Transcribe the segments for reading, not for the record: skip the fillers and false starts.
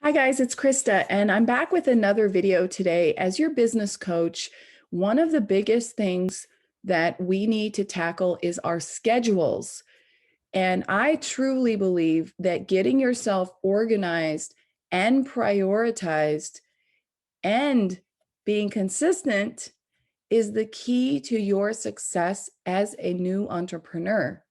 Hi guys, it's Krista, and I'm back with another video today. As your business coach, one of the biggest things that we need to tackle is our schedules. And I truly believe that getting yourself organized and prioritized and being consistent is the key to your success as a new entrepreneur.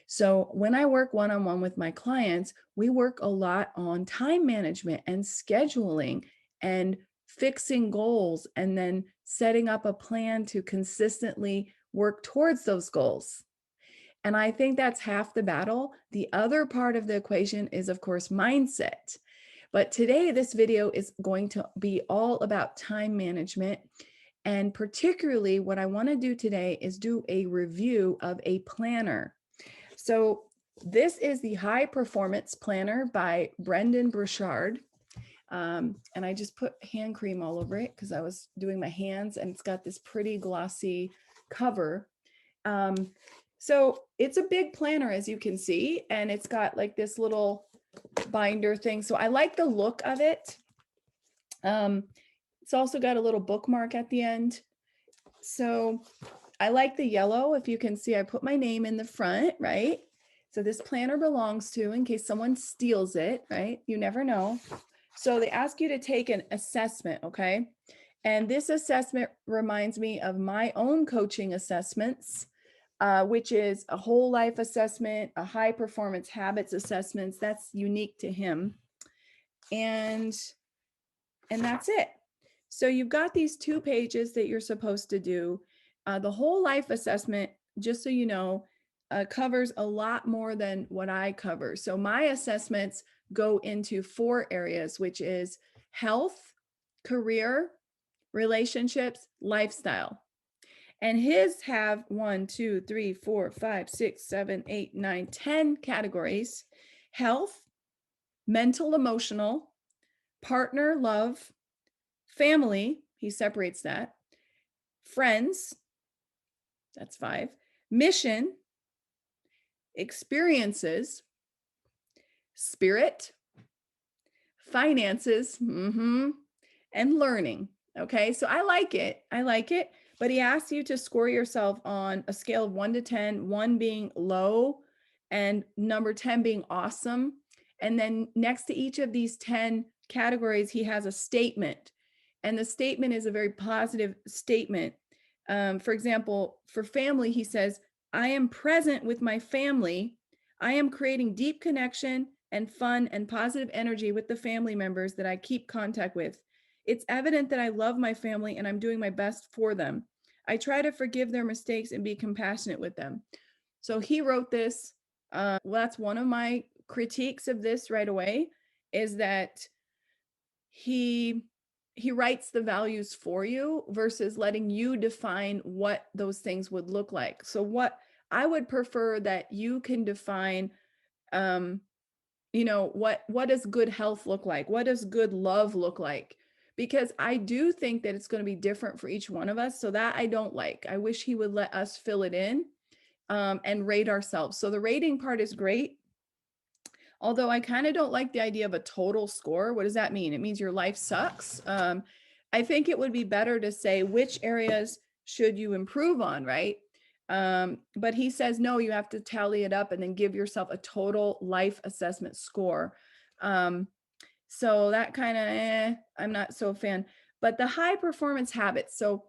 So when I work one-on-one with my clients, we work a lot on time management and scheduling and fixing goals and then setting up a plan to consistently work towards those goals. And I think that's half the battle. The other part of the equation is, of course, mindset. But today, this video is going to be all about time management. And particularly what I want to do today is do a review of a planner. So this is the High Performance Planner by Brendon Burchard. And I just put hand cream all over it because I was doing my hands, and it's got this pretty glossy cover. So it's a big planner, as you can see, and it's got like this little binder thing. So I like the look of it. It's also got a little bookmark at the end. So I like the yellow. If you can see, I put my name in the front, right? So this planner belongs to, in case someone steals it, right? You never know. So they ask you to take an assessment, okay? And this assessment reminds me of my own coaching assessments, which is a whole life assessment, a high performance habits assessments. That's unique to him. And that's it. So you've got these 2 pages that you're supposed to do. The whole life assessment, just so you know, covers a lot more than what I cover. So my assessments go into 4 areas, which is health, career, relationships, lifestyle. And his have 1, 2, 3, 4, 5, 6, 7, 8, 9, 10 categories: health, mental, emotional, partner, love, family, he separates that, friends, that's 5, mission, experiences, spirit, finances, and learning. Okay, so I like it, but he asks you to score yourself on a scale of 1 to 10, 1 being low and number 10 being awesome. And then next to each of these 10 categories, he has a statement. And the statement is a very positive statement. For example, for family, he says, I am present with my family. I am creating deep connection and fun and positive energy with the family members that I keep contact with. It's evident that I love my family and I'm doing my best for them. I try to forgive their mistakes and be compassionate with them. So he wrote this. Well, that's one of my critiques of this right away, is that he writes the values for you versus letting you define what those things would look like. So what I would prefer that you can define, what does good health look like? What does good love look like? Because I do think that it's going to be different for each one of us. So that I don't like. I wish he would let us fill it in and rate ourselves. So the rating part is great. Although I kind of don't like the idea of a total score. What does that mean? It means your life sucks. I think it would be better to say which areas should you improve on, right? But he says, no, you have to tally it up and then give yourself a total life assessment score. So that kind of, I'm not so a fan. But the high performance habits. So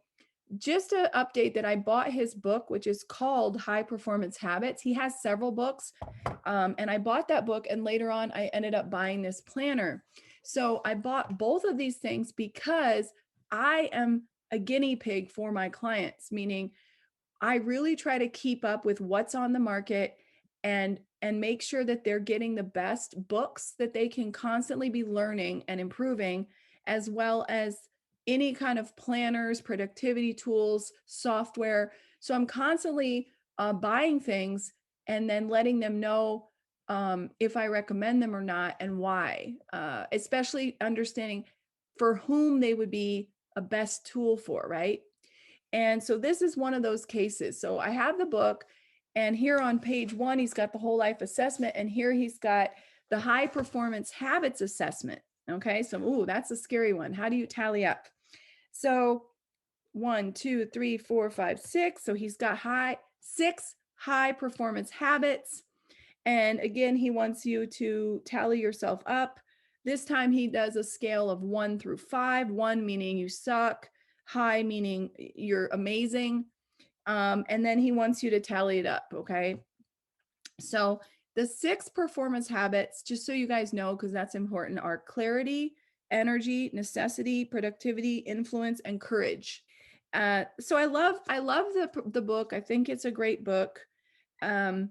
just to update that I bought his book, which is called High Performance Habits. He has several books. And I bought that book, and later on, I ended up buying this planner. So I bought both of these things because I am a guinea pig for my clients, meaning I really try to keep up with what's on the market and make sure that they're getting the best books that they can constantly be learning and improving, as well as any kind of planners, productivity tools, software. So I'm constantly buying things and then letting them know if I recommend them or not and why, especially understanding for whom they would be a best tool for, right? And so this is one of those cases. So I have the book, and here on page 1, he's got the whole life assessment, and here he's got the high performance habits assessment. Okay, so, ooh, that's a scary one. How do you tally up? So 1, 2, 3, 4, 5, 6. So he's got 6 high performance habits. And again, he wants you to tally yourself up. This time he does a scale of 1 through 5, 1 meaning you suck, high meaning you're amazing. And then he wants you to tally it up. Okay. So the 6 performance habits, just so you guys know, because that's important, are clarity, energy, necessity, productivity, influence, and courage. So I love the book. I think it's a great book. Um,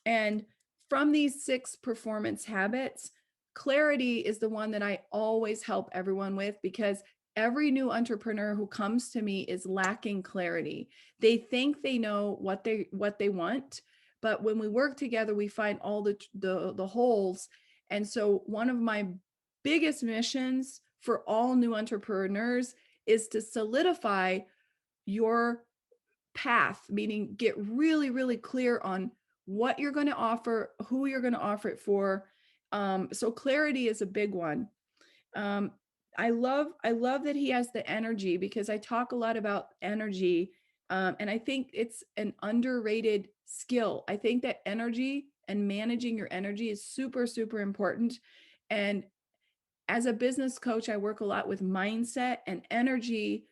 and from these 6 performance habits, clarity is the one that I always help everyone with, because every new entrepreneur who comes to me is lacking clarity. They think they know what they want, but when we work together, we find all the holes. And so one of my biggest missions for all new entrepreneurs is to solidify your path, meaning get really, really clear on what you're going to offer, who you're going to offer it for. So clarity is a big one. Um, I love that he has the energy, because I talk a lot about energy. And I think it's an underrated skill. I think that energy and managing your energy is super, super important. And as a business coach, I work a lot with mindset, and energy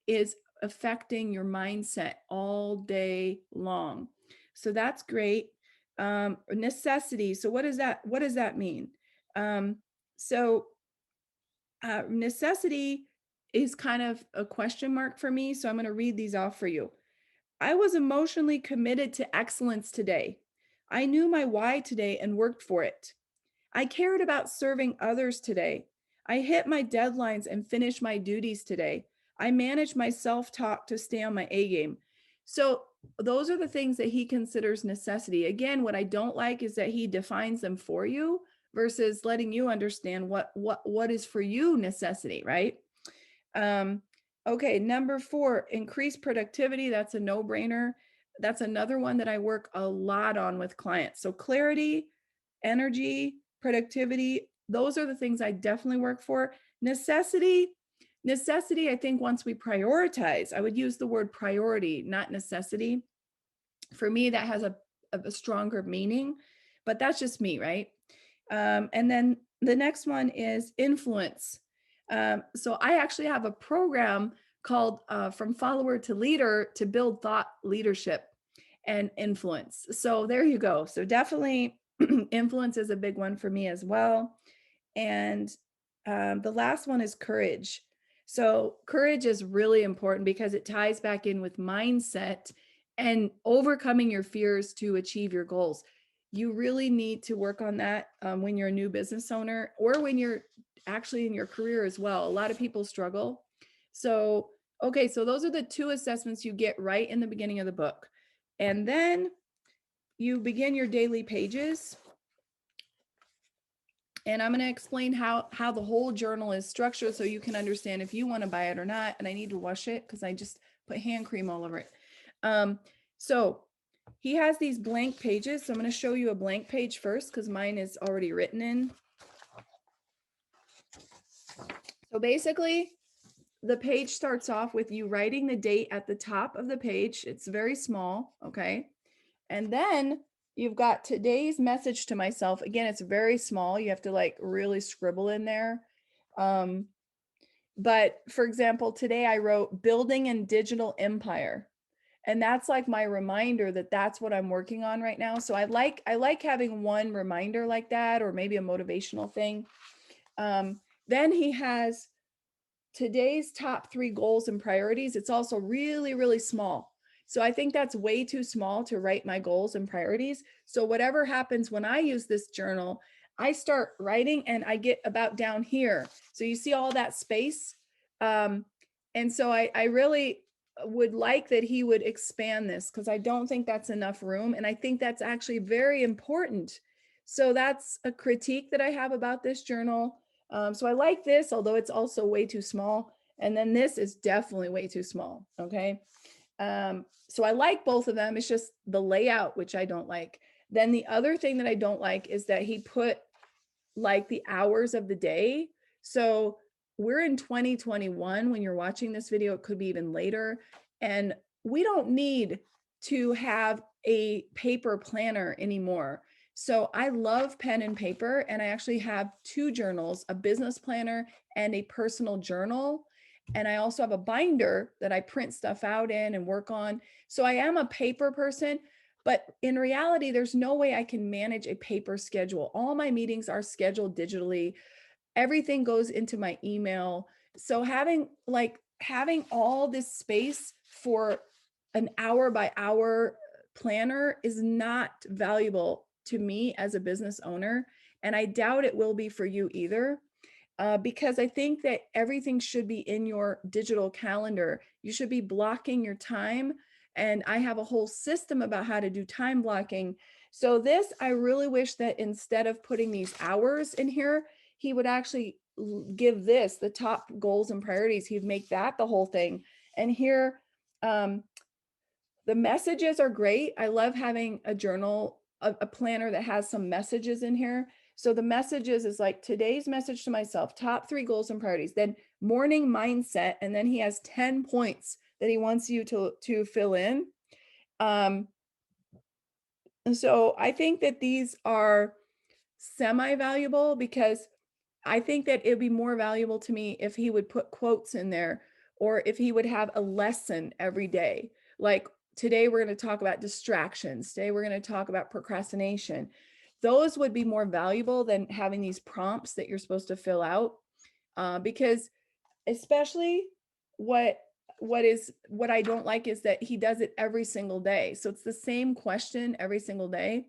is affecting your mindset all day long. So that's great. Necessity. So what does that mean? Um, so necessity is kind of a question mark for me. So I'm going to read these off for you. I was emotionally committed to excellence today. I knew my why today and worked for it. I cared about serving others today. I hit my deadlines and finished my duties today. I managed my self-talk to stay on my A game. So those are the things that he considers necessity. Again, what I don't like is that he defines them for you versus letting you understand what is for you necessity, right? Um, okay, number 4, increase productivity. That's a no-brainer. That's another one that I work a lot on with clients. So clarity, energy, productivity, those are the things I definitely work for. Necessity, I think once we prioritize, I would use the word priority, not necessity. For me, that has a stronger meaning, but that's just me, right? And then the next one is influence. So I actually have a program called From Follower to Leader to build thought leadership and influence. So there you go. So definitely influence is a big one for me as well. And the last one is courage. So courage is really important because it ties back in with mindset and overcoming your fears to achieve your goals. You really need to work on that when you're a new business owner, or when you're actually in your career as well. A lot of people struggle. So, okay, so those are the 2 assessments you get right in the beginning of the book. And then you begin your daily pages. And I'm going to explain how the whole journal is structured so you can understand if you want to buy it or not. And I need to wash it because I just put hand cream all over it. So he has these blank pages. So I'm going to show you a blank page first because mine is already written in. So basically, the page starts off with you writing the date at the top of the page. It's very small, okay? And then you've got today's message to myself. Again, it's very small. You have to like really scribble in there. But for example, today I wrote building a digital empire. And that's like my reminder that that's what I'm working on right now. So I like having one reminder like that, or maybe a motivational thing. Then he has today's top 3 goals and priorities. It's also really, really small. So I think that's way too small to write my goals and priorities. So whatever happens when I use this journal, I start writing and I get about down here. So you see all that space. And so I really would like that he would expand this, because I don't think that's enough room. And I think that's actually very important. So that's a critique that I have about this journal. So I like this, although it's also way too small. And then this is definitely way too small. Okay. So I like both of them. It's just the layout, which I don't like. Then the other thing that I don't like is that he put like the hours of the day. So we're in 2021 when you're watching this video, it could be even later. And we don't need to have a paper planner anymore. So I love pen and paper, and I actually have two journals, a business planner and a personal journal. And I also have a binder that I print stuff out in and work on. So I am a paper person, but in reality, there's no way I can manage a paper schedule. All my meetings are scheduled digitally. Everything goes into my email. So having all this space for an hour by hour planner is not valuable to me as a business owner. And I doubt it will be for you either. Because I think that everything should be in your digital calendar. You should be blocking your time. And I have a whole system about how to do time blocking. So this, I really wish that instead of putting these hours in here, he would actually give this the top goals and priorities. He'd make that the whole thing. And here, um, the messages are great. I love having a journal, a planner that has some messages in here. So the messages is like today's message to myself, top 3 goals and priorities, then morning mindset, and then he has 10 points that he wants you to fill in. Um, and so I think that these are semi-valuable because I think that it'd be more valuable to me if he would put quotes in there, or if he would have a lesson every day. Like today we're going to talk about distractions. Today we're going to talk about procrastination. Those would be more valuable than having these prompts that you're supposed to fill out. Because especially what what I don't like is that he does it every single day. So it's the same question every single day,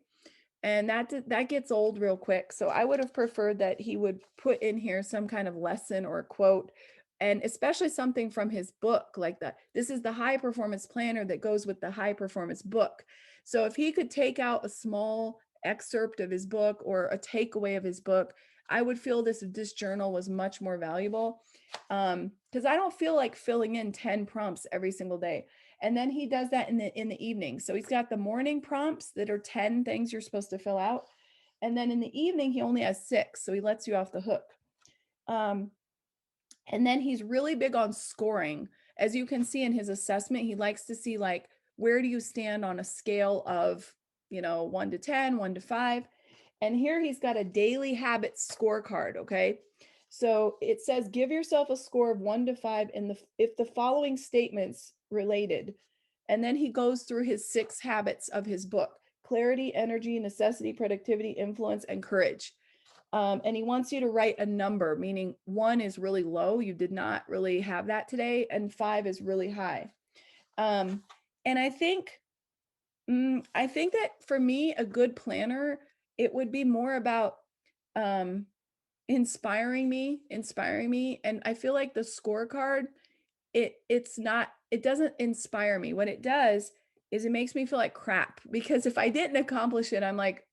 and that gets old real quick. So I would have preferred that he would put in here some kind of lesson or a quote, and especially something from his book, like that. This is the high performance planner that goes with the high performance book. So if he could take out a small excerpt of his book or a takeaway of his book, I would feel this journal was much more valuable. Because I don't feel like filling in 10 prompts every single day. And then he does that in the evening. So he's got the morning prompts that are 10 things you're supposed to fill out. And then in the evening, he only has 6. So he lets you off the hook. Um, and then he's really big on scoring. As you can see in his assessment, he likes to see like, where do you stand on a scale of, 1 to 10, 1 to 5. And here he's got a daily habits scorecard. Okay. So it says, give yourself a score of 1 to 5 if the following statements related. And then he goes through his 6 habits of his book: clarity, energy, necessity, productivity, influence, and courage. And he wants you to write a number, meaning 1 is really low. You did not really have that today. And 5 is really high. And I think that for me, a good planner, it would be more about inspiring me. And I feel like the scorecard, it doesn't inspire me. What it does is it makes me feel like crap, because if I didn't accomplish it, I'm like,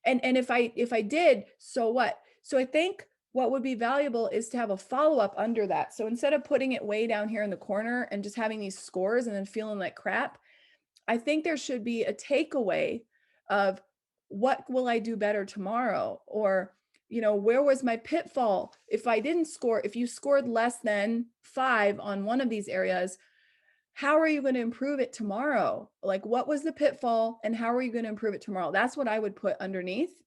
and if I did, so what? So I think what would be valuable is to have a follow-up under that. So instead of putting it way down here in the corner and just having these scores and then feeling like crap, I think there should be a takeaway of, what will I do better tomorrow? Or, where was my pitfall? If you scored less than 5 on one of these areas, how are you going to improve it tomorrow? Like, what was the pitfall and how are you going to improve it tomorrow? That's what I would put underneath.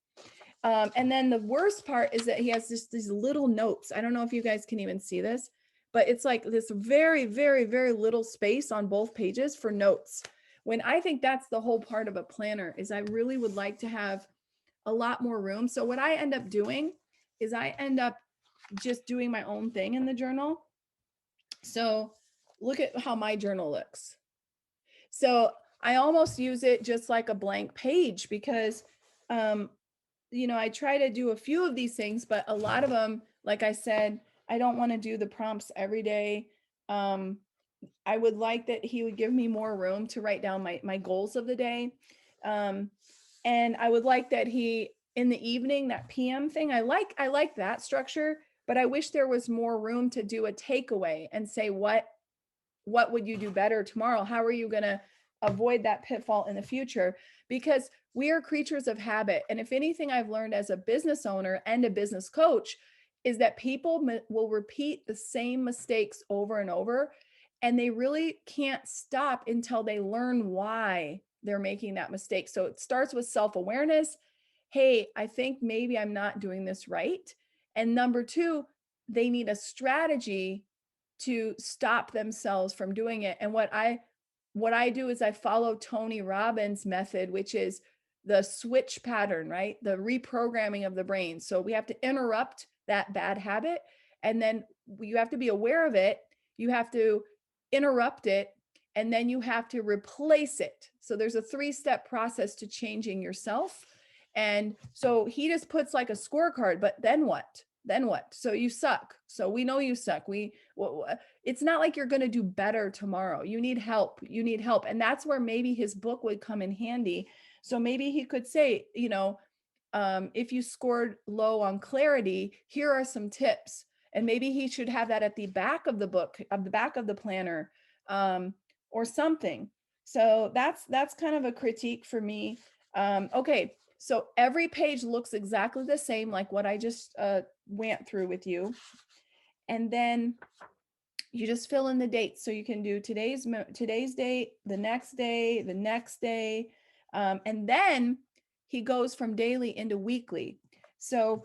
And then the worst part is that he has just these little notes. I don't know if you guys can even see this, but it's like this very, very, very little space on both pages for notes. When I think that's the whole part of a planner, is I really would like to have a lot more room. So what I end up doing is I end up just doing my own thing in the journal. So look at how my journal looks. So I almost use it just like a blank page, because I try to do a few of these things, but a lot of them, like I said, I don't want to do the prompts every day. I would like that he would give me more room to write down my goals of the day. And I would like that he, in the evening, that PM thing, I like that structure, but I wish there was more room to do a takeaway and say, what would you do better tomorrow? How are you going to avoid that pitfall in the future? Because we are creatures of habit. And if anything I've learned as a business owner and a business coach is that people will repeat the same mistakes over and over, and they really can't stop until they learn why they're making that mistake. So it starts with self-awareness. Hey, I think maybe I'm not doing this right. And number two, they need a strategy to stop themselves from doing it. And what I do is I follow Tony Robbins' method, which is the switch pattern, right? The reprogramming of the brain. So we have to interrupt that bad habit, and then you have to be aware of it. You have to interrupt it, and then you have to replace it. So there's a 3-step process to changing yourself. And so he just puts like a scorecard, but then what? Then what? So you suck. So we know you suck. It's not like you're going to do better tomorrow. You need help. You need help. And that's where maybe his book would come in handy. So maybe he could say, if you scored low on clarity, here are some tips. And maybe he should have that at the back of the book, of the back of the planner, or something. So that's kind of a critique for me. Okay, so every page looks exactly the same, like what I just went through with you. And then you just fill in the dates. So you can do today's date, the next day, the next day. And then he goes from daily into weekly. So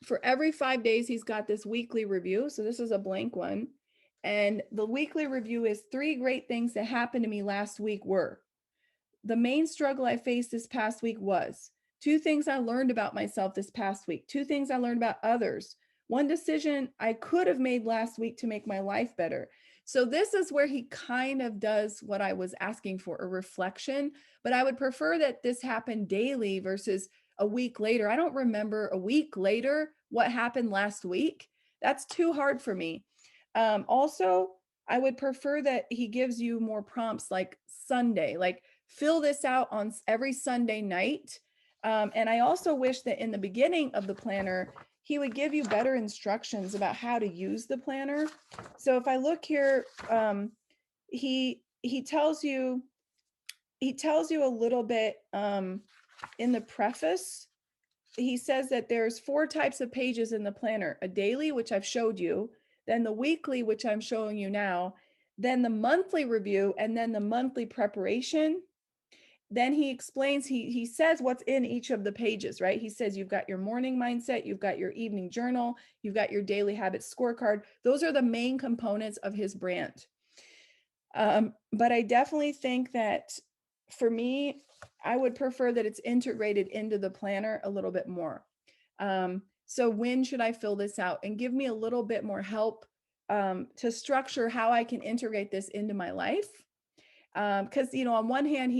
for every 5 days, he's got this weekly review. So this is a blank one. And the weekly review is 3 great things that happened to me last week were: the main struggle I faced this past week was 2 things I learned about myself this past week, 2 things I learned about others, 1 decision I could have made last week to make my life better. So this is where he kind of does what I was asking for, a reflection, but I would prefer that this happened daily versus a week later. I don't remember a week later what happened last week. That's too hard for me. Also, I would prefer that he gives you more prompts like Sunday, like fill this out on every Sunday night. And I also wish that in the beginning of the planner, he would give you better instructions about how to use the planner. So if I look here, he tells you a little bit in the preface. He says that there's 4 types of pages in the planner: a daily, which I've showed you, then the weekly, which I'm showing you now, then the monthly review, and then the monthly preparation. Then he explains, he says what's in each of the pages, right? He says you've got your morning mindset, you've got your evening journal, you've got your daily habits scorecard. Those are the main components of his brand. But I definitely think that for me, I would prefer that it's integrated into the planner a little bit more. So when should I fill this out? And give me a little bit more help to structure how I can integrate this into my life. Because on one hand,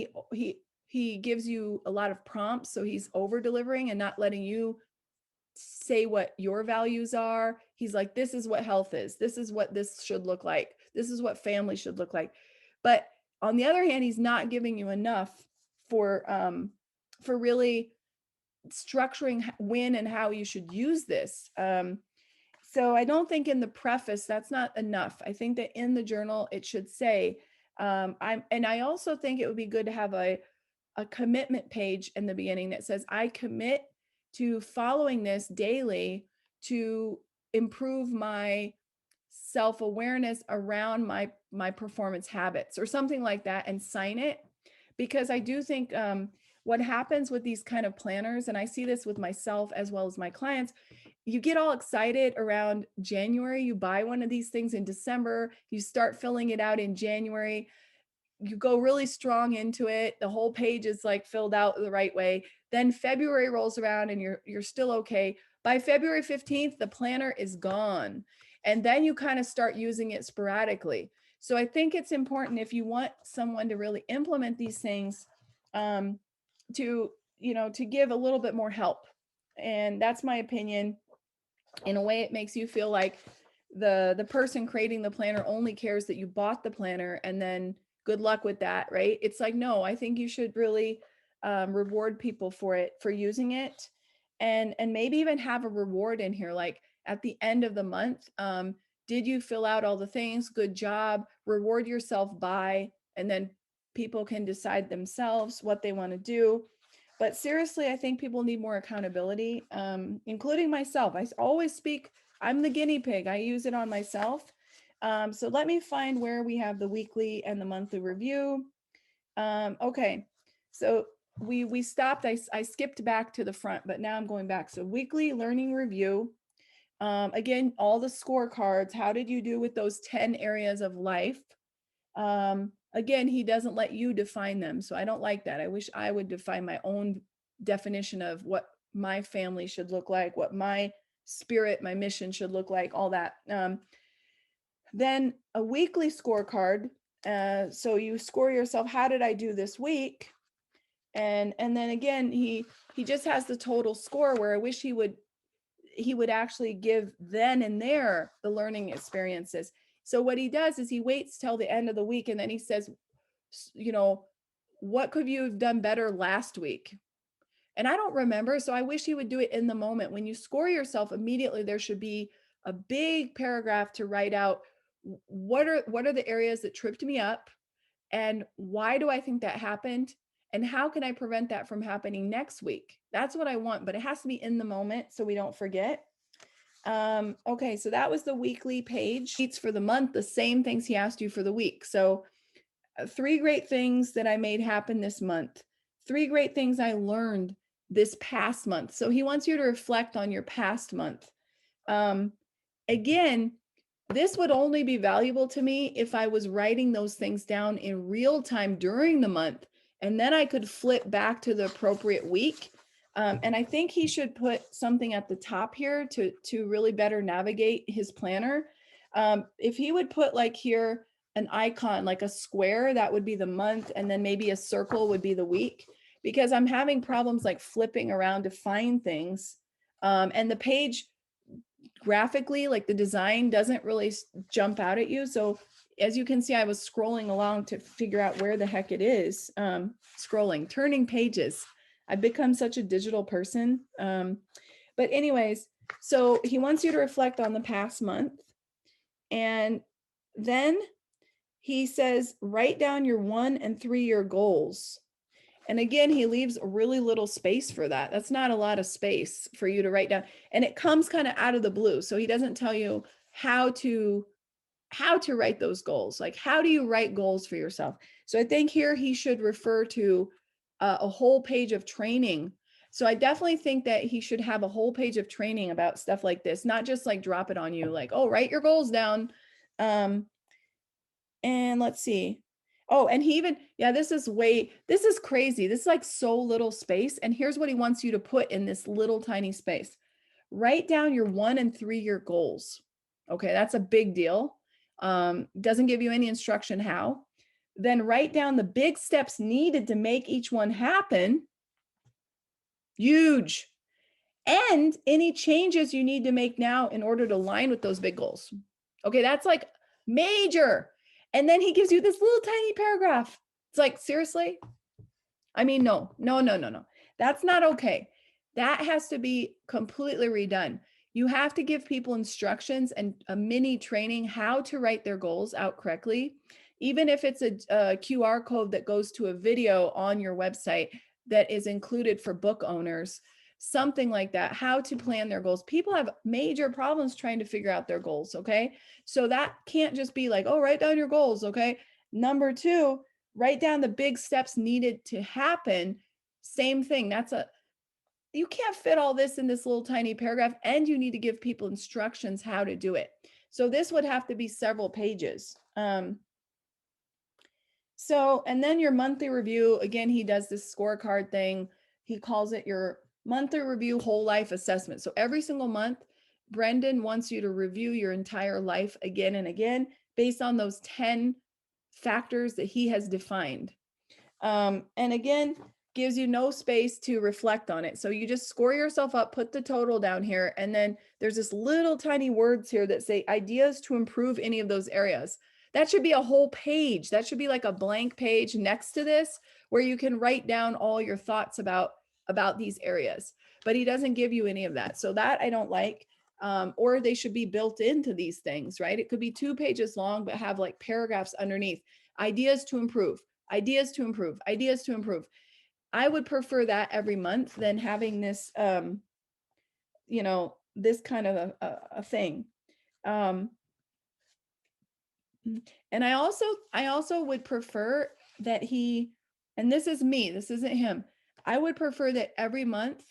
he gives you a lot of prompts, so he's over delivering and not letting you say what your values are. He's like, this is what health is, this is what this should look like, this is what family should look like. But on the other hand, he's not giving you enough for really structuring when and how you should use this. So I don't think in the preface that's not enough. I think that in the journal it should say, I also think it would be good to have a commitment page in the beginning that says, I commit to following this daily to improve my self-awareness around my performance habits, or something like that, and sign it. Because I do think what happens with these kind of planners, and I see this with myself as well as my clients, you get all excited around January, you buy one of these things in December, you start filling it out in January, you go really strong into it, the whole page is like filled out the right way. Then February rolls around and you're still okay. By February 15th, the planner is gone. And then you kind of start using it sporadically. So I think it's important, if you want someone to really implement these things, to give a little bit more help. And that's my opinion. In a way, it makes you feel like the person creating the planner only cares that you bought the planner, and then good luck with that, right? It's like, no, I think you should really reward people for using it, and maybe even have a reward in here, like at the end of the month, did you fill out all the things? Good job. Reward yourself by, and then people can decide themselves what they want to do. But seriously, I think people need more accountability, including myself. I always speak, I'm the guinea pig. I use it on myself. So let me find where we have the weekly and the monthly review. Okay, so we stopped. I skipped back to the front, but now I'm going back. So weekly learning review. Again, all the scorecards. How did you do with those 10 areas of life? Again, he doesn't let you define them. So I don't like that. I wish I would define my own definition of what my family should look like, what my spirit, my mission should look like, all that. Then a weekly scorecard. So you score yourself, how did I do this week? And then again, he just has the total score, where I wish he would actually give then and there the learning experiences. So what he does is he waits till the end of the week, and then he says, you know, what could you have done better last week? And I don't remember, so I wish he would do it in the moment. When you score yourself, immediately there should be a big paragraph to write out, what are the areas that tripped me up, and why do I think that happened, and how can I prevent that from happening next week? That's what I want, but it has to be in the moment so we don't forget. Okay, so that was the weekly page. Sheets for the month, the same things he asked you for the week. So 3 great things that I made happen this month. 3 great things I learned this past month. So he wants you to reflect on your past month. Again, this would only be valuable to me if I was writing those things down in real time during the month, and then I could flip back to the appropriate week. And I think he should put something at the top here to really better navigate his planner. If he would put like here an icon, like a square, that would be the month, and then maybe a circle would be the week, because I'm having problems like flipping around to find things. And the page graphically, like the design doesn't really jump out at you. So as you can see, I was scrolling along to figure out where the heck it is. Turning pages. I've become such a digital person. But anyways, so he wants you to reflect on the past month. And then he says, write down your 1 and 3 year goals. And again, he leaves really little space for that. That's not a lot of space for you to write down. And it comes kind of out of the blue. So he doesn't tell you how to write those goals. Like, how do you write goals for yourself? So I think here he should refer to a whole page of training. So I definitely think that he should have a whole page of training about stuff like this, not just like drop it on you like, oh, write your goals down. And let's see. Oh, and he even, yeah, this is crazy. This is like so little space. And here's what he wants you to put in this little tiny space. Write down your 1 and 3 year goals. Okay, that's a big deal. Doesn't give you any instruction how. Then write down the big steps needed to make each one happen. Huge. And any changes you need to make now in order to align with those big goals. Okay, that's like major. And then he gives you this little tiny paragraph. It's like, seriously? I mean, no. That's not okay. That has to be completely redone. You have to give people instructions and a mini training how to write their goals out correctly. Even if it's a QR code that goes to a video on your website that is included for book owners, something like that, how to plan their goals. People have major problems trying to figure out their goals, okay? So that can't just be like, oh, write down your goals, okay? Number 2, write down the big steps needed to happen. Same thing. You can't fit all this in this little tiny paragraph, and you need to give people instructions how to do it. So this would have to be several pages. And then your monthly review, again, he does this scorecard thing. He calls it your monthly review whole life assessment. So every single month, Brendon wants you to review your entire life again and again based on those 10 factors that he has defined. And again, gives you no space to reflect on it. So you just score yourself up, put the total down here, and then there's this little tiny words here that say ideas to improve any of those areas. That should be a whole page. That should be like a blank page next to this where you can write down all your thoughts about these areas. But he doesn't give you any of that. So that I don't like. Or they should be built into these things, right? It could be 2 pages long, but have like paragraphs underneath. Ideas to improve, ideas to improve, ideas to improve. I would prefer that every month than having this, this kind of a thing. Um, and I also would prefer that and this is me, this isn't him. I would prefer that every month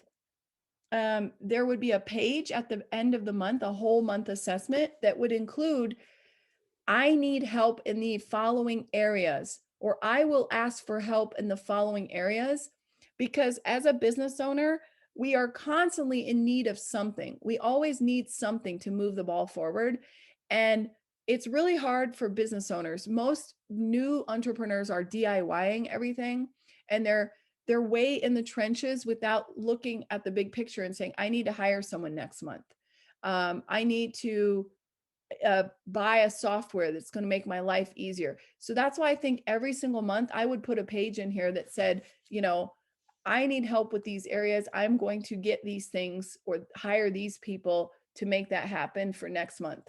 there would be a page at the end of the month, a whole month assessment that would include, I need help in the following areas, or I will ask for help in the following areas. Because as a business owner, we are constantly in need of something. We always need something to move the ball forward. And it's really hard for business owners. Most new entrepreneurs are DIYing everything, and they're way in the trenches without looking at the big picture and saying, I need to hire someone next month. I need to buy a software that's going to make my life easier. So that's why I think every single month I would put a page in here that said, I need help with these areas. I'm going to get these things or hire these people to make that happen for next month.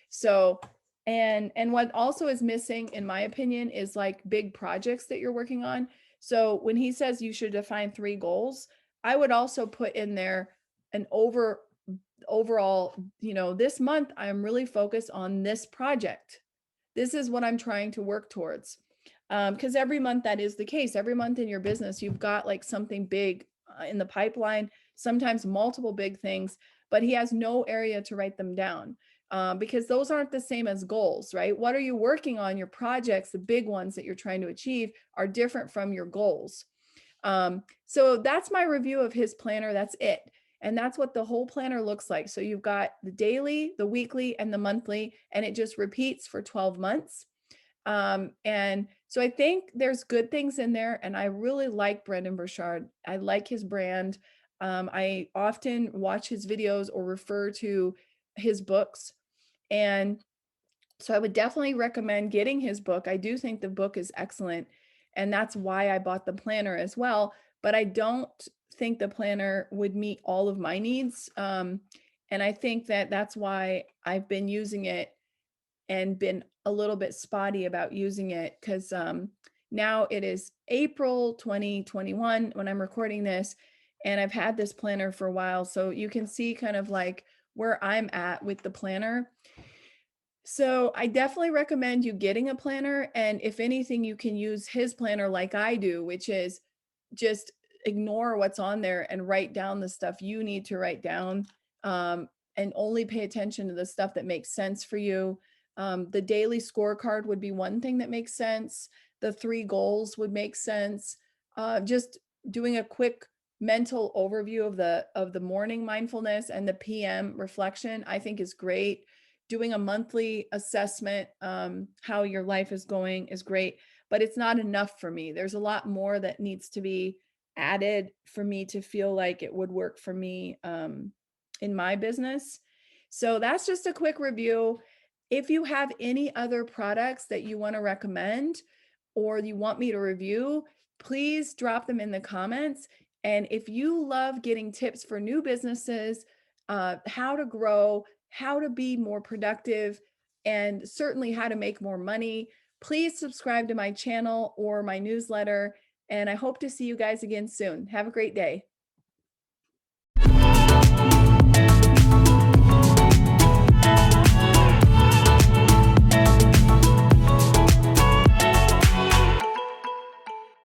So, and what also is missing, in my opinion, is like big projects that you're working on. So when he says you should define 3 goals, I would also put in there an overall, this month I'm really focused on this project. This is what I'm trying to work towards. Because every month that is the case. Every month in your business, you've got like something big in the pipeline, sometimes multiple big things, but he has no area to write them down. Because those aren't the same as goals, right? What are you working on? Your projects, the big ones that you're trying to achieve, are different from your goals. So that's my review of his planner. That's it. And that's what the whole planner looks like. So you've got the daily, the weekly, and the monthly, and it just repeats for 12 months. And so I think there's good things in there. And I really like Brendon Burchard. I like his brand. I often watch his videos or refer to his books. And so I would definitely recommend getting his book. I do think the book is excellent. And that's why I bought the planner as well. But I don't think the planner would meet all of my needs. And I think that that's why I've been using it and been a little bit spotty about using it, because now it is April 2021 when I'm recording this, and I've had this planner for a while. So you can see kind of like where I'm at with the planner. So I definitely recommend you getting a planner. And if anything, you can use his planner like I do, which is just ignore what's on there and write down the stuff you need to write down, and only pay attention to the stuff that makes sense for you. The daily scorecard would be one thing that makes sense. The 3 goals would make sense. Just doing a quick mental overview of the morning mindfulness and the PM reflection, I think is great. Doing a monthly assessment, how your life is going, is great, but it's not enough for me. There's a lot more that needs to be added for me to feel like it would work for me in my business. So that's just a quick review. If you have any other products that you want to recommend or you want me to review, please drop them in the comments. And if you love getting tips for new businesses, how to grow, how to be more productive, and certainly how to make more money, please subscribe to my channel or my newsletter. And I hope to see you guys again soon. Have a great day.